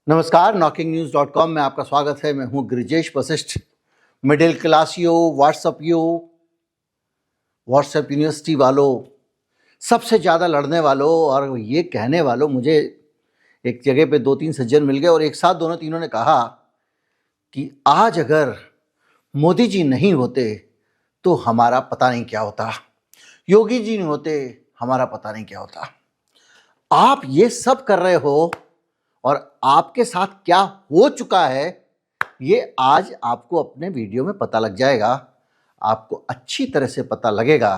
नमस्कार, knocking-news.com में आपका स्वागत है। मैं हूं गिरिजेश वशिष्ठ। मिडिल क्लासियों, व्हाट्सएप यूनिवर्सिटी वालों, सबसे ज़्यादा लड़ने वालों और ये कहने वालों, मुझे एक जगह पे 2-3 सज्जन मिल गए और एक साथ दोनों तीनों ने कहा कि आज अगर मोदी जी नहीं होते तो हमारा पता नहीं क्या होता, योगी जी नहीं होते हमारा पता नहीं क्या होता। आप ये सब कर रहे हो और आपके साथ क्या हो चुका है ये आज आपको अपने वीडियो में पता लग जाएगा। आपको अच्छी तरह से पता लगेगा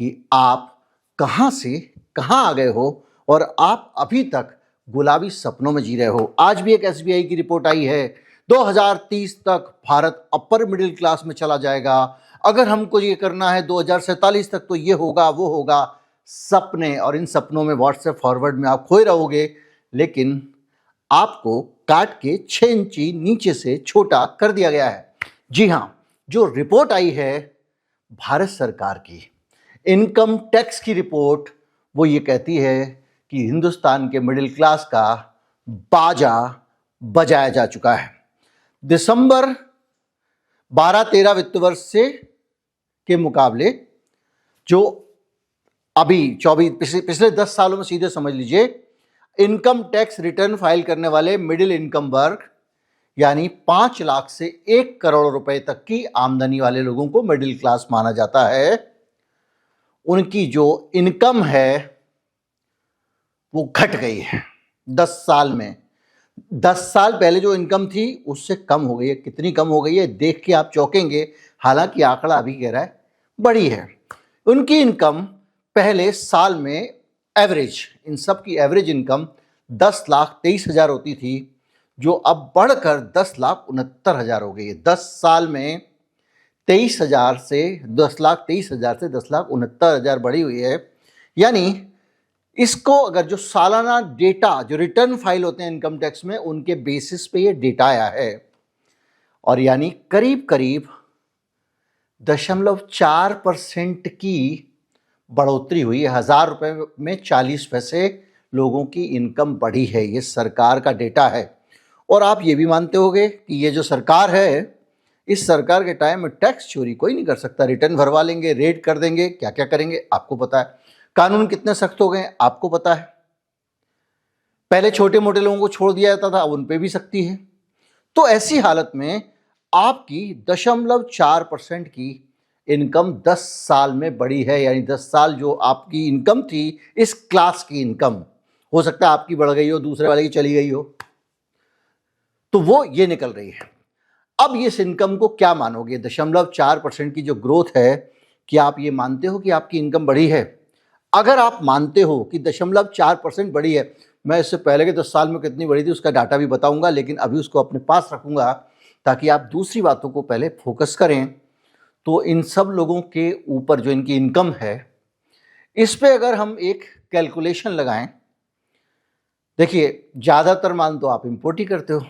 कि आप कहां से कहां आ गए हो और आप अभी तक गुलाबी सपनों में जी रहे हो। आज भी एक एसबीआई की रिपोर्ट आई है, 2030 तक भारत अपर मिडिल क्लास में चला जाएगा। अगर हमको ये करना है 2047 तक तो ये होगा वो होगा। सपने, और इन सपनों में व्हाट्सएप फॉरवर्ड में आप खोए रहोगे, लेकिन आपको काट के 6 इंची नीचे से छोटा कर दिया गया है। जी हां, जो रिपोर्ट आई है भारत सरकार की इनकम टैक्स की रिपोर्ट, वो ये कहती है कि हिंदुस्तान के मिडिल क्लास का बाजा बजाया जा चुका है। दिसंबर 12-13 वित्त वर्ष से के मुकाबले जो अभी 24 पिछले 10 सालों में, सीधे समझ लीजिए, इनकम टैक्स रिटर्न फाइल करने वाले मिडिल इनकम वर्ग यानी 5 लाख से 1 करोड़ रुपए तक की आमदनी वाले लोगों को मिडिल क्लास माना जाता है। उनकी जो इनकम है वो घट गई है 10 साल में। 10 साल पहले जो इनकम थी उससे कम हो गई है। कितनी कम हो गई है देख के आप चौंकेंगे, हालांकि आंकड़ा अभी कह रहा है बड़ी है। उनकी इनकम पहले साल में एवरेज, इन सब की एवरेज इनकम 10,23,000 होती थी, जो अब बढ़कर 10,69,000 हो गई है। 10 साल में 23,000 से 10,23,000 से 10,69,000 बढ़ी हुई है। यानी इसको अगर जो सालाना डेटा, जो रिटर्न फाइल होते हैं इनकम टैक्स में, उनके बेसिस पे ये डेटा आया है, और यानी करीब करीब 0.4% की बढ़ोतरी हुई है। 1,000 रुपये में 40 पैसे लोगों की इनकम बढ़ी है। ये सरकार का डेटा है। और आप ये भी मानते होंगे कि ये जो सरकार है, इस सरकार के टाइम में टैक्स चोरी कोई नहीं कर सकता। रिटर्न भरवा लेंगे, रेड कर देंगे, क्या क्या करेंगे आपको पता है। कानून कितने सख्त हो गए आपको पता है। पहले छोटे मोटे लोगों को छोड़ दिया जाता था, अब उन पे भी सख्ती है। तो ऐसी हालत में आपकी 0.4% की इनकम 10 साल में बढ़ी है। यानी 10 साल जो आपकी इनकम थी, इस क्लास की इनकम, हो सकता है आपकी बढ़ गई हो, दूसरे वाले की चली गई हो, तो वो ये निकल रही है। अब इस इनकम को क्या मानोगे? 0.4% की जो ग्रोथ है, क्या आप ये मानते हो कि आपकी इनकम बढ़ी है? अगर आप मानते हो कि 0.4% बढ़ी है, मैं इससे पहले के 10 साल में कितनी बढ़ी थी उसका डाटा भी बताऊंगा, लेकिन अभी उसको अपने पास रखूंगा ताकि आप दूसरी बातों को पहले फोकस करें। तो इन सब लोगों के ऊपर जो इनकी इनकम है, इस पे अगर हम एक कैलकुलेशन लगाएं, देखिए ज़्यादातर माल तो आप इंपोर्ट ही करते हो,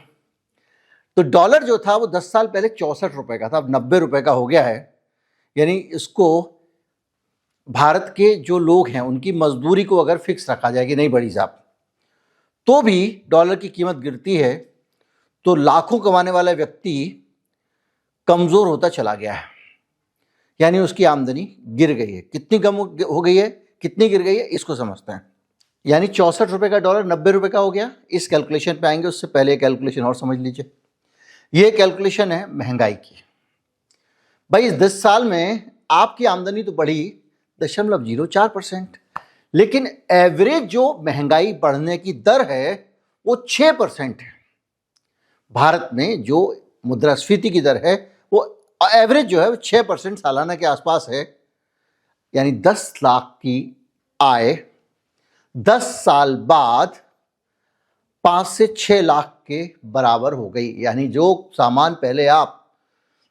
तो डॉलर जो था वो 10 साल पहले 64 रुपए का था, अब 90 रुपए का हो गया है। यानी इसको भारत के जो लोग हैं उनकी मजदूरी को अगर फिक्स रखा जाए कि नहीं बढ़ी साहब, तो भी डॉलर की कीमत गिरती है, तो लाखों कमाने वाला व्यक्ति कमज़ोर होता चला गया है। यानी उसकी आमदनी गिर गई है। कितनी कम हो गई है, कितनी गिर गई है, इसको समझते हैं। यानी 64 रुपए का डॉलर 90 रुपए का हो गया। इस कैलकुलेशन पे आएंगे, उससे पहले कैलकुलेशन और समझ लीजिए। ये कैलकुलेशन है महंगाई की। भाई इस 10 साल में आपकी आमदनी तो बढ़ी 0.04%, लेकिन एवरेज जो महंगाई बढ़ने की दर है वो 6% है। भारत में जो मुद्रास्फीति की दर है वो एवरेज जो है वो 6% सालाना के आसपास है। यानी 10 लाख की आय 10 साल बाद 5 से 6 लाख के बराबर हो गई। यानी जो सामान पहले आप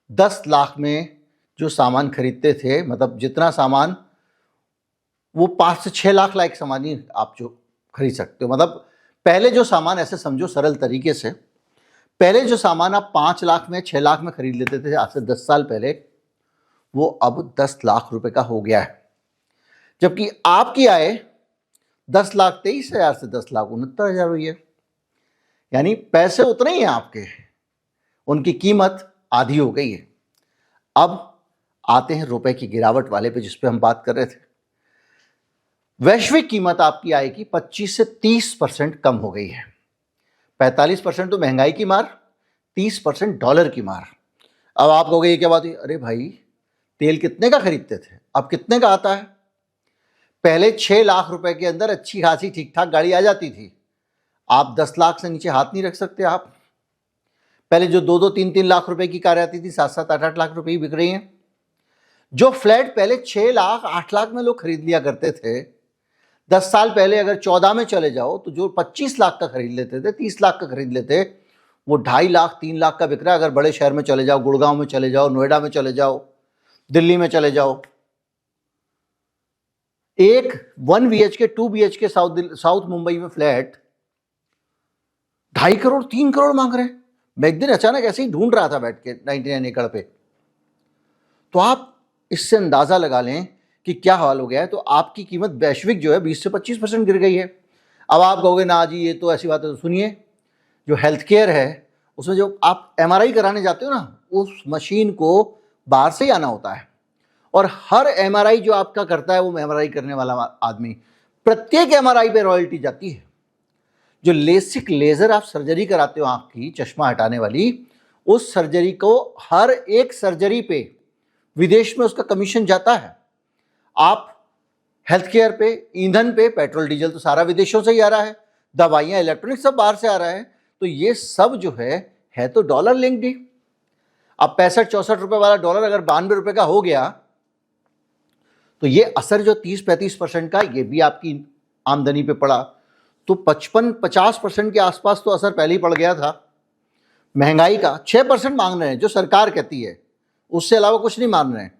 10 लाख में जो सामान खरीदते थे, मतलब जितना सामान, वो 5 से 6 लाख लायक सामान ही आप जो खरीद सकते हो। मतलब पहले जो सामान, ऐसे समझो सरल तरीके से, पहले जो सामान आप 5 लाख में 6 लाख में खरीद लेते थे आज से 10 साल पहले, वो अब 10 लाख रुपए का हो गया है। जबकि आपकी आय 10,23,000 से 10,69,000 हुई है। यानी पैसे उतने ही हैं आपके, उनकी कीमत आधी हो गई है। अब आते हैं रुपए की गिरावट वाले पे, जिस पे हम बात कर रहे थे। वैश्विक कीमत आपकी आय की 25 से 30% कम हो गई है। 45% तो महंगाई की मार, 30% डॉलर की मार। अब आप कहोगे ये क्या बात है? अरे भाई, तेल कितने का खरीदते थे, अब कितने का आता है? पहले 6 लाख रुपए के अंदर अच्छी खासी ठीक ठाक गाड़ी आ जाती थी। आप 10 लाख से नीचे हाथ नहीं रख सकते आप। पहले जो 2-2, 3-3 लाख रुपए की कार आती थी, 7-7, 8-8 लाख रुपए ही बिक रही हैं। जो फ्लैट पहले 6 लाख, 8 लाख में लोग खरीद लिया करते थे, 10 साल पहले अगर 14 में चले जाओ तो जो 25 लाख का खरीद लेते थे, 30 लाख का खरीद लेते, वो 2.5 लाख, 3 लाख का बिक रहा है। अगर बड़े शहर में चले जाओ, गुड़गांव में चले जाओ, नोएडा में चले जाओ, दिल्ली में चले जाओ, एक 1 BHK 2 BHK साउथ मुंबई में फ्लैट 2.5 करोड़ 3 करोड़ मांग रहे हैं। मैं एक दिन अचानक ऐसे ही ढूंढ रहा था बैठ के 99 एकड़ पे, तो आप इससे अंदाजा लगा लें कि क्या हाल हो गया है। तो आपकी कीमत वैश्विक जो है 20 से 25% गिर गई है। अब आप कहोगे ना जी ये तो ऐसी बात है, तो सुनिए, जो हेल्थ केयर है उसमें जो आप MRI कराने जाते हो ना, उस मशीन को बाहर से ही आना होता है, और हर MRI जो आपका करता है वो MRI करने वाला आदमी, प्रत्येक MRI पे रॉयल्टी जाती है। जो लेसिक लेजर आप सर्जरी कराते हो आंख की, चश्मा हटाने वाली, उस सर्जरी को हर एक सर्जरी पे विदेश में उसका कमीशन जाता है। आप हेल्थ केयर पे, ईंधन पे, पेट्रोल डीजल तो सारा विदेशों से ही आ रहा है, दवाइयाँ, इलेक्ट्रॉनिक सब बाहर से आ रहा है, तो ये सब जो है तो डॉलर लिंक्ड ही। अब 65-64 रुपए वाला डॉलर अगर 92 रुपए का हो गया, तो ये असर जो 30-35% का, ये भी आपकी आमदनी पे पड़ा। तो 55-50% के आसपास तो असर पहले ही पड़ गया था। महंगाई का 6% मांग रहे हैं जो सरकार कहती है, उससे अलावा कुछ नहीं मांग रहे हैं,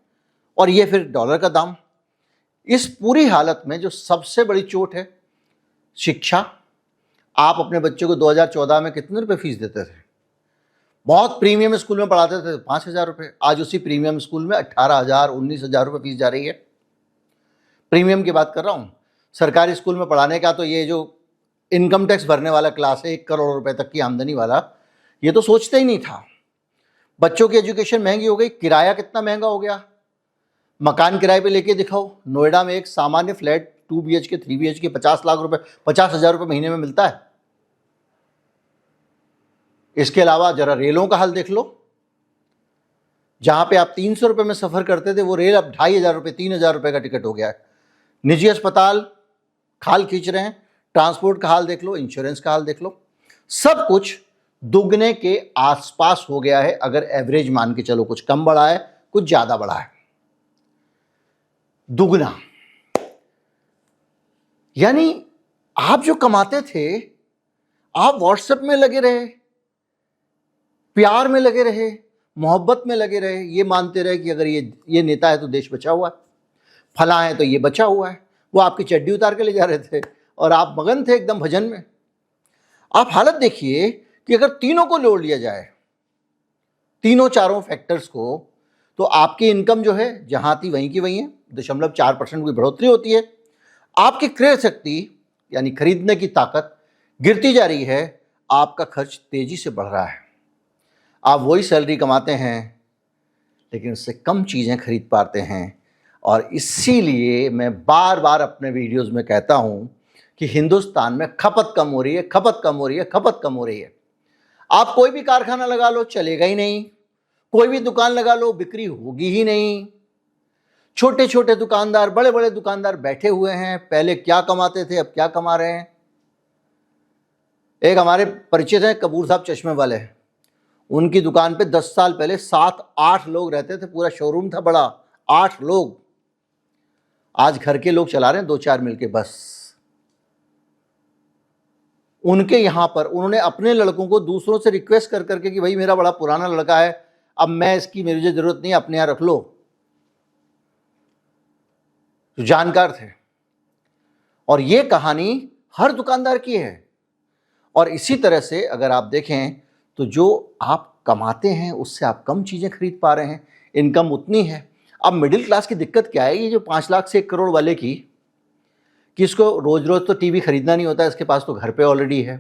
और ये फिर डॉलर का दाम। इस पूरी हालत में जो सबसे बड़ी चोट है शिक्षा। आप अपने बच्चे को 2014 में कितने रुपए फीस देते थे? बहुत प्रीमियम स्कूल में पढ़ाते थे 5,000 रुपये, आज उसी प्रीमियम स्कूल में 18,000, 19,000 रुपये फीस जा रही है। प्रीमियम की बात कर रहा हूँ। सरकारी स्कूल में पढ़ाने का तो ये जो इनकम टैक्स भरने वाला क्लास है, 1 करोड़ रुपए तक की आमदनी वाला, ये तो सोचते ही नहीं था। बच्चों की एजुकेशन महंगी हो गई, किराया कितना महंगा हो गया। मकान किराए पे लेके दिखाओ, नोएडा में एक सामान्य फ्लैट 2 BHK 3 BHK 50 लाख रुपए, 50,000 रुपये महीने में मिलता है। इसके अलावा जरा रेलों का हाल देख लो, जहां पे आप 300 रुपये में सफर करते थे, वो रेल अब 2,500 रुपये, 3,000 रुपये का टिकट हो गया है। निजी अस्पताल खाल खींच रहे हैं, ट्रांसपोर्ट का हाल देख लो, इंश्योरेंस का हाल देख लो, सब कुछ दुगने के आसपास हो गया है। अगर एवरेज मान के चलो, कुछ कम बढ़ा है, कुछ ज्यादा बढ़ा है, दुगना। यानी आप जो कमाते थे, आप व्हाट्सएप में लगे रहे, प्यार में लगे रहे, मोहब्बत में लगे रहे, ये मानते रहे कि अगर ये नेता है तो देश बचा हुआ है, फला है तो ये बचा हुआ है। वो आपकी चड्डी उतार के ले जा रहे थे और आप मगन थे एकदम भजन में। आप हालत देखिए कि अगर तीनों को जोड़ लिया जाए, तीनों चारों फैक्टर्स को, तो आपकी इनकम जो है जहां थी वहीं की वहीं है, 0.4% की बढ़ोतरी होती है। आपकी क्रय शक्ति यानी खरीदने की ताकत गिरती जा रही है, आपका खर्च तेजी से बढ़ रहा है। आप वही सैलरी कमाते हैं लेकिन उससे कम चीज़ें खरीद पाते हैं, और इसीलिए मैं बार बार अपने वीडियोस में कहता हूं कि हिंदुस्तान में खपत कम हो रही है, खपत कम हो रही है, खपत कम हो रही है। आप कोई भी कारखाना लगा लो, चलेगा ही नहीं। कोई भी दुकान लगा लो, बिक्री होगी ही नहीं। छोटे छोटे दुकानदार, बड़े बड़े दुकानदार बैठे हुए हैं, पहले क्या कमाते थे, अब क्या कमा रहे हैं। एक हमारे परिचित हैं, कपूर साहब चश्मे वाले, उनकी दुकान पे 10 साल पहले 7-8 लोग रहते थे, पूरा शोरूम था बड़ा, 8 लोग। आज घर के लोग चला रहे हैं 2-4 मिलके बस। उनके यहां पर उन्होंने अपने लड़कों को दूसरों से रिक्वेस्ट कर करके कि भाई मेरा बड़ा पुराना लड़का है, अब मैं इसकी मेरी जरूरत नहीं, अपने यहां रख लो। जो जानकार थे, और ये कहानी हर दुकानदार की है। और इसी तरह से अगर आप देखें तो जो आप कमाते हैं उससे आप कम चीजें खरीद पा रहे हैं, इनकम उतनी है। अब मिडिल क्लास की दिक्कत क्या है, ये जो 5 लाख से 1 करोड़ वाले की, कि इसको रोज रोज तो टीवी खरीदना नहीं होता, इसके पास तो घर पे ऑलरेडी है,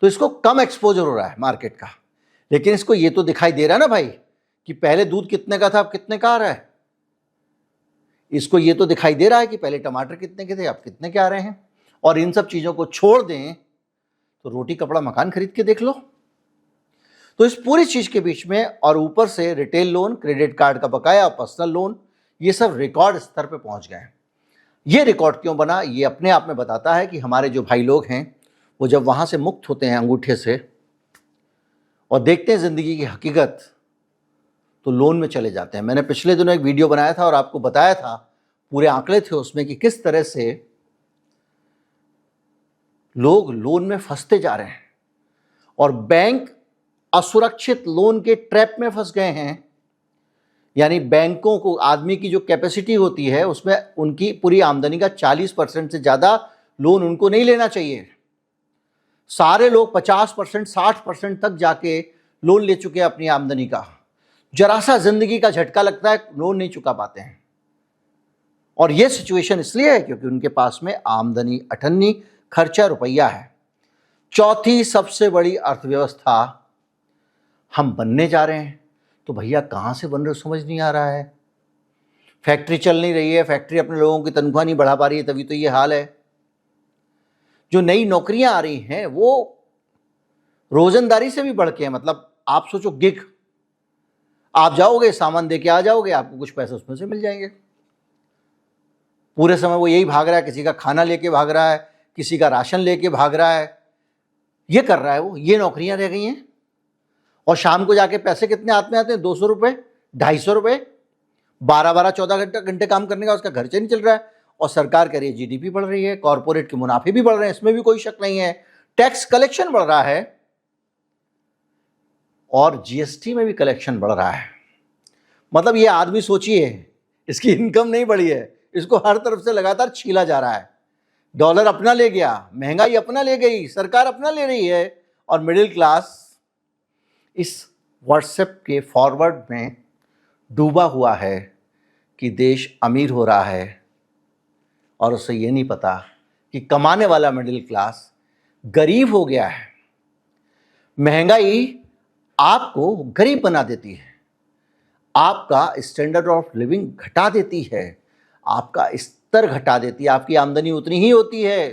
तो इसको कम एक्सपोजर हो रहा है मार्केट का, लेकिन इसको ये तो दिखाई दे रहा है ना भाई कि पहले दूध कितने का था अब कितने का आ रहा है। इसको ये तो दिखाई दे रहा है कि पहले टमाटर कितने के थे अब कितने के आ रहे हैं। और इन सब चीज़ों को छोड़ दें तो रोटी कपड़ा मकान खरीद के देख लो। तो इस पूरी चीज़ के बीच में और ऊपर से रिटेल लोन, क्रेडिट कार्ड का बकाया, पर्सनल लोन, ये सब रिकॉर्ड स्तर पे पहुंच गए हैं। ये रिकॉर्ड क्यों बना, ये अपने आप में बताता है कि हमारे जो भाई लोग हैं वो जब वहाँ से मुक्त होते हैं अंगूठे से और देखते हैं ज़िंदगी की हकीकत, तो लोन में चले जाते हैं। मैंने पिछले दिनों एक वीडियो बनाया था और आपको बताया था, पूरे आंकड़े थे उसमें कि किस तरह से लोग लोन में फंसते जा रहे हैं और बैंक असुरक्षित लोन के ट्रैप में फंस गए हैं। यानी बैंकों को, आदमी की जो कैपेसिटी होती है उसमें उनकी पूरी आमदनी का 40% से ज़्यादा लोन उनको नहीं लेना चाहिए। सारे लोग 50%, 60% तक जाके लोन ले चुके हैं अपनी आमदनी का। जरा सा जिंदगी का झटका लगता है, लोन नहीं चुका पाते हैं। और यह सिचुएशन इसलिए है क्योंकि उनके पास में आमदनी अठन्नी, खर्चा रुपया है। चौथी सबसे बड़ी अर्थव्यवस्था हम बनने जा रहे हैं। तो भैया कहाँ से बन रहे समझ नहीं आ रहा है। फैक्ट्री चल नहीं रही है, फैक्ट्री अपने लोगों की तनख्वाह नहीं बढ़ा पा रही है, तभी तो ये हाल है। जो नई नौकरियां आ रही हैं वो रोजंदारी से भी बढ़ के हैं। मतलब आप सोचो, गिग, आप जाओगे सामान दे के आ जाओगे, आपको कुछ पैसे उसमें से मिल जाएंगे। पूरे समय वो यही भाग रहा है, किसी का खाना लेके भाग रहा है, किसी का राशन लेके भाग रहा है, ये कर रहा है वो। ये नौकरियां रह गई हैं। और शाम को जाके पैसे कितने हाथ में आते हैं? 200 रुपये, 250 रुपये। 12-12, 14 घंटे काम करने का उसका घर से नहीं चल रहा है। और सरकार कह रही है जीडीपी बढ़ रही है, कॉर्पोरेट के मुनाफे भी बढ़ रहे हैं, इसमें भी कोई शक नहीं है। टैक्स कलेक्शन बढ़ रहा है और जीएसटी में भी कलेक्शन बढ़ रहा है। मतलब ये आदमी सोचिए, इसकी इनकम नहीं बढ़ी है, इसको हर तरफ से लगातार छीला जा रहा है। डॉलर अपना ले गया, महंगाई अपना ले गई, सरकार अपना ले रही है, और मिडिल क्लास इस व्हाट्सएप के फॉरवर्ड में डूबा हुआ है कि देश अमीर हो रहा है और उसे ये नहीं पता कि कमाने वाला मिडिल क्लास गरीब हो गया है। महंगाई आपको गरीब बना देती है, आपका स्टैंडर्ड ऑफ लिविंग घटा देती है, आपका स्तर घटा देती है। आपकी आमदनी उतनी ही होती है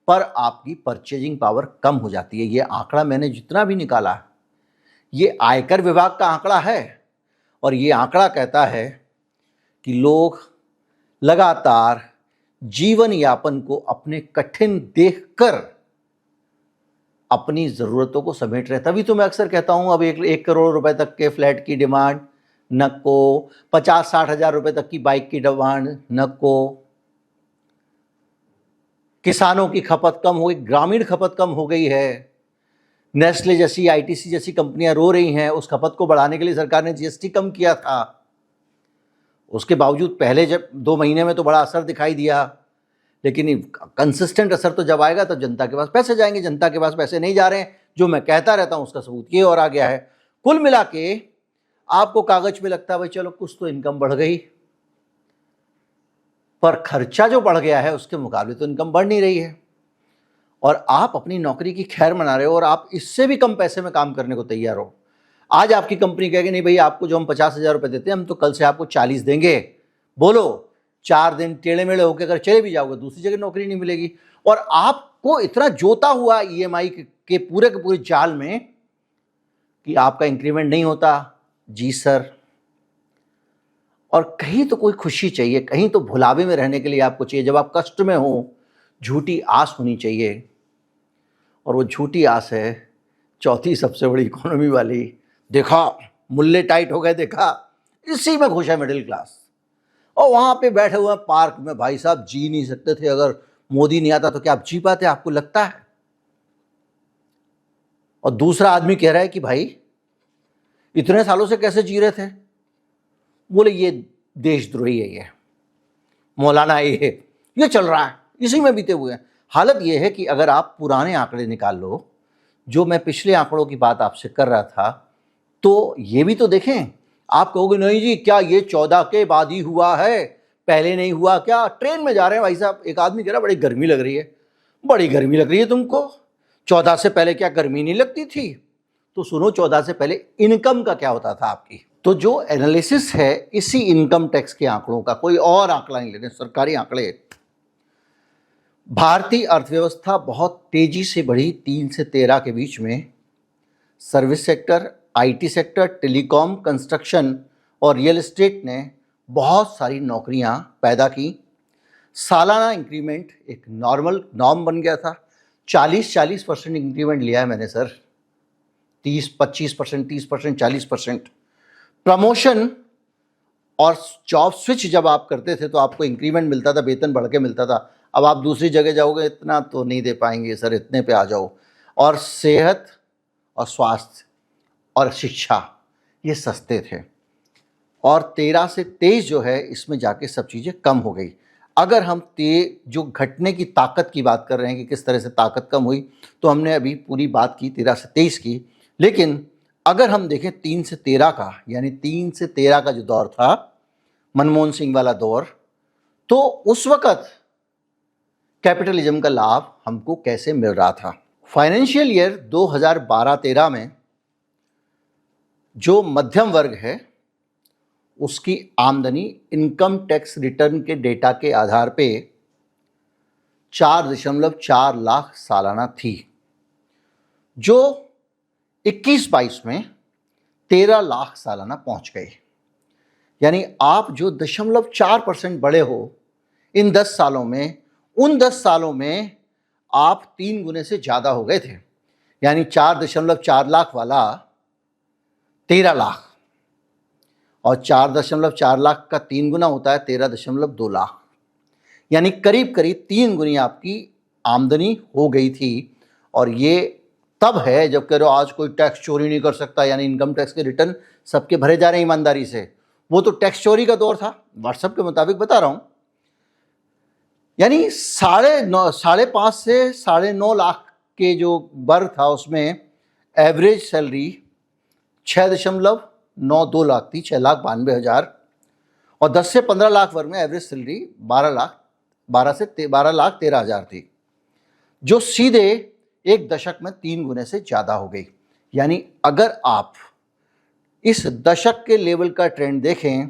पर आपकी परचेजिंग पावर कम हो जाती है। ये आंकड़ा मैंने जितना भी निकाला, ये आयकर विभाग का आंकड़ा है और ये आंकड़ा कहता है कि लोग लगातार जीवन यापन को अपने कठिन देखकर अपनी ज़रूरतों को समेट रहे। तभी तो मैं अक्सर कहता हूं, अब 1 करोड़ रुपए तक के फ्लैट की डिमांड न को, 50-60 हज़ार रुपए तक की बाइक की डिमांड न को। किसानों की खपत कम हो गई, ग्रामीण खपत कम हो गई है। नेस्ले जैसी, आईटीसी जैसी कंपनियां रो रही हैं। उस खपत को बढ़ाने के लिए सरकार ने जीएसटी कम किया था। उसके बावजूद पहले जब 2 महीने में तो बड़ा असर दिखाई दिया, लेकिन कंसिस्टेंट असर तो जब आएगा तब जनता के पास पैसे जाएंगे। जनता के पास पैसे नहीं जा रहे हैं, जो मैं कहता रहता हूं उसका सबूत ये और आ गया है। कुल मिला के आपको कागज पे लगता है भाई चलो कुछ तो इनकम बढ़ गई, पर खर्चा जो बढ़ गया है उसके मुकाबले तो इनकम बढ़ नहीं रही है। और आप अपनी नौकरी की खैर मना रहे हो और आप इससे भी कम पैसे में काम करने को तैयार हो। आज आपकी कंपनी कहेगी नहीं भाई, आपको जो हम 50,000 रुपये देते हैं हम तो कल से आपको 40 देंगे। बोलो 4 दिन टेढ़े मेढ़े होकर अगर चले भी जाओगे दूसरी जगह नौकरी नहीं मिलेगी। और आपको इतना जोता हुआ ईएमआई के पूरे जाल में कि आपका इंक्रीमेंट नहीं होता। जी सर। और कहीं तो कोई खुशी चाहिए, कहीं तो भुलावे में रहने के लिए आपको चाहिए। जब आप कष्ट में हो, झूठी आस होनी चाहिए, और वो झूठी आस है चौथी सबसे बड़ी इकोनॉमी वाली। देखा मुल्ले टाइट हो गए, देखा इसी में खुश है मिडिल क्लास। और वहाँ पे बैठे हुए पार्क में, भाई साहब जी नहीं सकते थे। अगर मोदी नहीं आता तो क्या आप जी पाते, आपको लगता है? और दूसरा आदमी कह रहा है कि भाई इतने सालों से कैसे जी रहे थे? बोले ये देशद्रोही है, ये मौलाना ये चल रहा है, इसी में बीते हुए हैं। हालत ये है कि अगर आप पुराने आंकड़े निकाल लो, जो मैं पिछले आंकड़ों की बात आपसे कर रहा था, तो ये भी तो देखें। आप कहोगे नहीं जी क्या ये 14 के बाद ही हुआ है, पहले नहीं हुआ क्या? ट्रेन में जा रहे हैं भाई साहब, एक आदमी कह रहा बड़ी गर्मी लग रही है। बड़ी गर्मी लग रही है तुमको? 14 से पहले क्या गर्मी नहीं लगती थी? तो सुनो, 14 से पहले इनकम का क्या होता था आपकी? तो जो एनालिसिस है इसी इनकम टैक्स के आंकड़ों का, कोई और आंकड़ा नहीं लेने, सरकारी आंकड़े। भारतीय अर्थव्यवस्था बहुत तेजी से बढ़ी 3 से 13 के बीच में। Service sector, IT sector, telecom, construction और रियल एस्टेट ने बहुत सारी नौकरियां पैदा की। सालाना इंक्रीमेंट एक नॉर्मल नॉर्म बन गया था। 40% इंक्रीमेंट लिया है मैंने सर, 25%, 30%, 40%। प्रमोशन और जॉब स्विच जब आप करते थे तो आपको इंक्रीमेंट मिलता था, वेतन बढ़ के मिलता था। अब आप दूसरी जगह जाओगे, इतना तो नहीं दे पाएंगे सर, इतने पे आ जाओ। और सेहत और स्वास्थ्य और शिक्षा ये सस्ते थे। और 13 से 23 जो है इसमें जाके सब चीज़ें कम हो गई। अगर हम जो घटने की ताकत की बात कर रहे हैं कि किस तरह से ताकत कम हुई, तो हमने अभी पूरी बात की 13 से 23 की। लेकिन अगर हम देखें 3 से 13 का, यानी 3 से 13 का जो दौर था, मनमोहन सिंह वाला दौर, तो उस वक़्त कैपिटलिज्म का लाभ हमको कैसे मिल रहा था? फाइनेंशियल ईयर 2012-13 में जो मध्यम वर्ग है उसकी आमदनी इनकम टैक्स रिटर्न के डेटा के आधार पे 4.4 लाख सालाना थी, जो 21-22 में 13 लाख सालाना पहुंच गई। यानी आप जो 0.4% बढ़े हो इन 10 सालों में, उन 10 सालों में आप 3 गुने से ज़्यादा हो गए थे। यानी 4.4 लाख वाला 13 लाख, और 4.4 लाख का 3 गुना होता है 13.2 लाख। यानी करीब करीब 3 गुनी आपकी आमदनी हो गई थी। और ये तब है जब कह रहे हो आज कोई टैक्स चोरी नहीं कर सकता, यानी इनकम टैक्स के रिटर्न सबके भरे जा रहे हैं ईमानदारी से। वो तो टैक्स चोरी का दौर था, व्हाट्सएप के मुताबिक बता रहा हूं। यानी 5.5 से 9.5 लाख के जो वर्ग था उसमें एवरेज सैलरी 6.92 लाख थी, 6,92,000। और 10 से 15 लाख वर्ग में एवरेज सैलरी 12 लाख 13,000 थी, जो सीधे एक दशक में 3 गुने से ज़्यादा हो गई। यानी अगर आप इस दशक के लेवल का ट्रेंड देखें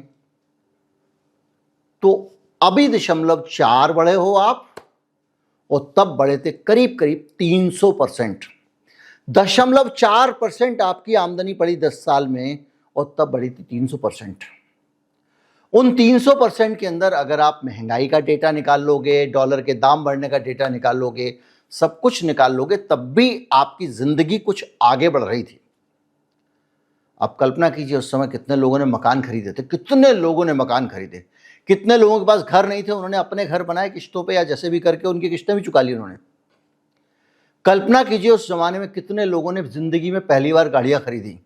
तो अभी 0.4 बढ़े हो आप, और तब बढ़े थे करीब करीब 300%। 0.4% आपकी आमदनी पड़ी 10 साल में, और तब बढ़ी थी 300%। उन 300% के अंदर अगर आप महंगाई का डेटा निकाल लोगे, डॉलर के दाम बढ़ने का डेटा निकाल लोगे, सब कुछ निकाल लोगे, तब भी आपकी जिंदगी कुछ आगे बढ़ रही थी। आप कल्पना कीजिए उस समय कितने लोगों ने मकान खरीदे थे, कितने लोगों ने मकान खरीदे, कितने लोगों के पास घर नहीं थे, उन्होंने अपने घर बनाए किश्तों पे या जैसे भी करके उनकी किश्तें भी चुका ली उन्होंने। कल्पना कीजिए उस जमाने में कितने लोगों ने जिंदगी में पहली बार गाड़ियां खरीदी।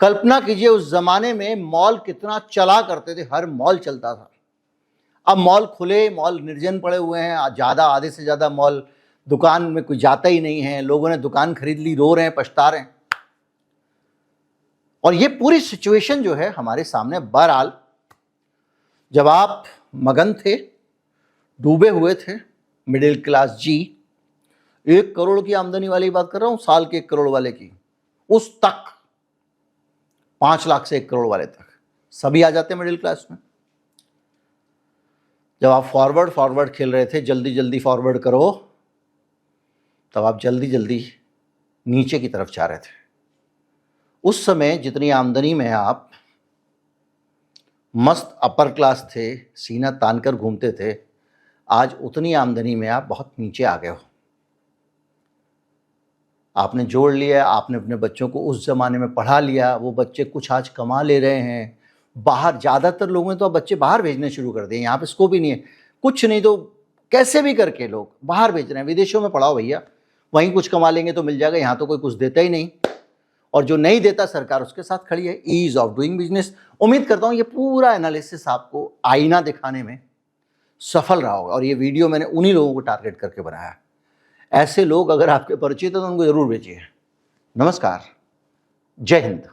कल्पना कीजिए उस जमाने में मॉल कितना चला करते थे, हर मॉल चलता था। अब मॉल खुले, मॉल निर्जन पड़े हुए हैं, आधे से ज़्यादा मॉल दुकान में कोई जाता ही नहीं है। लोगों ने दुकान खरीद ली, रो रहे हैं, पछता रहे हैं। और ये पूरी सिचुएशन जो है हमारे सामने, बहरहाल जब आप मगन थे, डूबे हुए थे, मिडिल क्लास जी, 1 करोड़ की आमदनी वाली बात कर रहा हूं, साल के 1 करोड़ वाले की, उस तक 5 लाख से 1 करोड़ वाले तक सभी आ जाते हैं मिडिल क्लास में। जब आप फॉरवर्ड खेल रहे थे, जल्दी जल्दी फॉरवर्ड करो, तब आप जल्दी जल्दी नीचे की तरफ जा रहे थे। उस समय जितनी आमदनी में आप मस्त अपर क्लास थे, सीना तानकर घूमते थे, आज उतनी आमदनी में आप बहुत नीचे आ गए हो। आपने जोड़ लिया, आपने अपने बच्चों को उस ज़माने में पढ़ा लिया, वो बच्चे कुछ आज कमा ले रहे हैं बाहर। ज़्यादातर लोगों ने तो अब बच्चे बाहर भेजने शुरू कर दिए, यहाँ पे स्कोप ही नहीं है, कुछ नहीं तो कैसे भी करके लोग बाहर भेज रहे हैं। विदेशों में पढ़ाओ भैया, वहीं कुछ कमा लेंगे तो मिल जाएगा, यहाँ तो कोई कुछ देता ही नहीं, और जो नहीं देता सरकार उसके साथ खड़ी है। Ease of doing business. उम्मीद करता हूँ ये पूरा एनालिसिस आपको आईना दिखाने में सफल रहा होगा, और ये वीडियो मैंने उन्हीं लोगों को टारगेट करके बनाया। ऐसे लोग अगर आपके परिचित हैं तो उनको जरूर भेजिए। नमस्कार, जय हिंद।